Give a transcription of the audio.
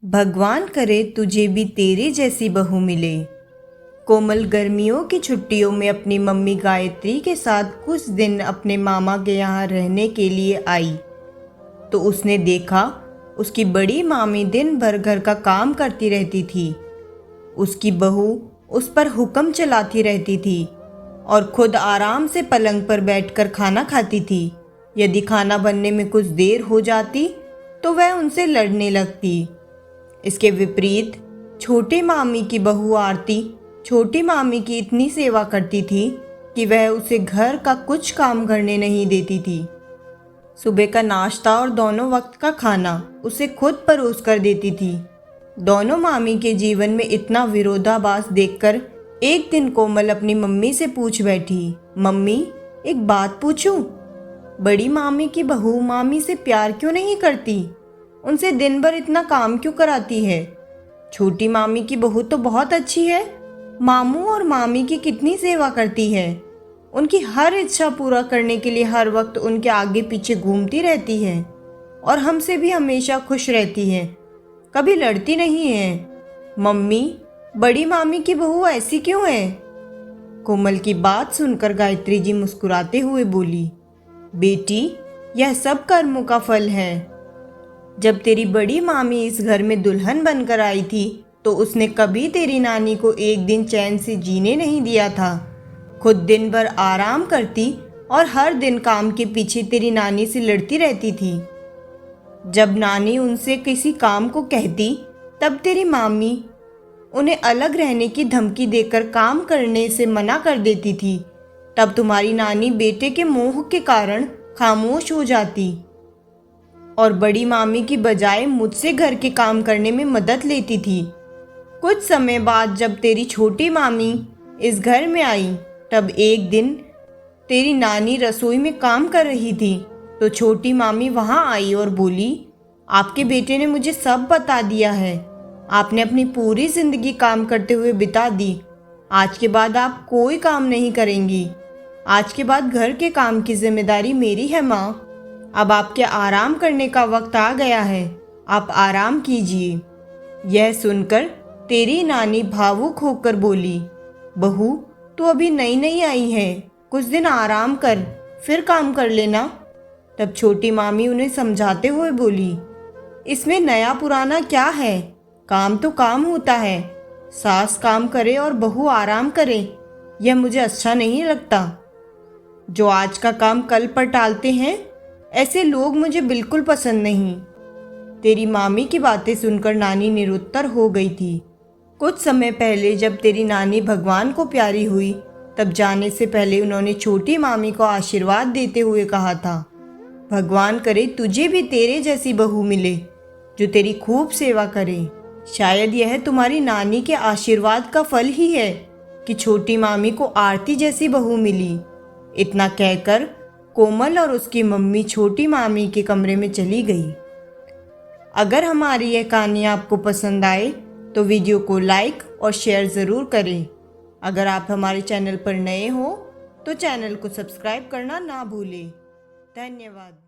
भगवान करे तुझे भी तेरे जैसी बहू मिले। कोमल गर्मियों की छुट्टियों में अपनी मम्मी गायत्री के साथ कुछ दिन अपने मामा के यहाँ रहने के लिए आई तो उसने देखा उसकी बड़ी मामी दिन भर घर का काम करती रहती थी। उसकी बहू उस पर हुक्म चलाती रहती थी और खुद आराम से पलंग पर बैठकर खाना खाती थी। यदि खाना बनने में कुछ देर हो जाती तो वह उनसे लड़ने लगती। इसके विपरीत छोटी मामी की बहू आरती छोटी मामी की इतनी सेवा करती थी कि वह उसे घर का कुछ काम करने नहीं देती थी। सुबह का नाश्ता और दोनों वक्त का खाना उसे खुद परोस कर देती थी। दोनों मामी के जीवन में इतना विरोधाभास देखकर एक दिन कोमल अपनी मम्मी से पूछ बैठी, मम्मी एक बात पूछूं? बड़ी मामी की बहू मामी से प्यार क्यों नहीं करती? उनसे दिन भर इतना काम क्यों कराती है? छोटी मामी की बहू तो बहुत अच्छी है, मामू और मामी की कितनी सेवा करती है। उनकी हर इच्छा पूरा करने के लिए हर वक्त उनके आगे पीछे घूमती रहती है और हमसे भी हमेशा खुश रहती है, कभी लड़ती नहीं है। मम्मी बड़ी मामी की बहू ऐसी क्यों है? कोमल की बात सुनकर गायत्री जी मुस्कुराते हुए बोली, बेटी यह सब कर्मों का फल है। जब तेरी बड़ी मामी इस घर में दुल्हन बनकर आई थी तो उसने कभी तेरी नानी को एक दिन चैन से जीने नहीं दिया था। खुद दिन भर आराम करती और हर दिन काम के पीछे तेरी नानी से लड़ती रहती थी। जब नानी उनसे किसी काम को कहती तब तेरी मामी उन्हें अलग रहने की धमकी देकर काम करने से मना कर देती थी। तब तुम्हारी नानी बेटे के मोह के कारण खामोश हो जाती और बड़ी मामी की बजाय मुझसे घर के काम करने में मदद लेती थी। कुछ समय बाद जब तेरी छोटी मामी इस घर में आई तब एक दिन तेरी नानी रसोई में काम कर रही थी तो छोटी मामी वहाँ आई और बोली, आपके बेटे ने मुझे सब बता दिया है। आपने अपनी पूरी जिंदगी काम करते हुए बिता दी। आज के बाद आप कोई काम नहीं करेंगी। आज के बाद घर के काम की जिम्मेदारी मेरी है माँ। अब आपके आराम करने का वक्त आ गया है, आप आराम कीजिए। यह सुनकर तेरी नानी भावुक होकर बोली, बहू तू अभी नई नई आई है, कुछ दिन आराम कर फिर काम कर लेना। तब छोटी मामी उन्हें समझाते हुए बोली, इसमें नया पुराना क्या है? काम तो काम होता है। सास काम करे और बहू आराम करे, यह मुझे अच्छा नहीं लगता। जो आज का काम कल पर टालते हैं ऐसे लोग मुझे बिल्कुल पसंद नहीं। तेरी मामी की बातें सुनकर नानी निरुत्तर हो गई थी। कुछ समय पहले जब तेरी नानी भगवान को प्यारी हुई तब जाने से पहले उन्होंने छोटी मामी को आशीर्वाद देते हुए कहा था, भगवान करे तुझे भी तेरे जैसी बहू मिले जो तेरी खूब सेवा करे। शायद यह तुम्हारी नानी के आशीर्वाद का फल ही है कि छोटी मामी को आरती जैसी बहू मिली। इतना कहकर कोमल और उसकी मम्मी छोटी मामी के कमरे में चली गई। अगर हमारी यह कहानी आपको पसंद आए तो वीडियो को लाइक और शेयर ज़रूर करें। अगर आप हमारे चैनल पर नए हो तो चैनल को सब्सक्राइब करना ना भूलें। धन्यवाद।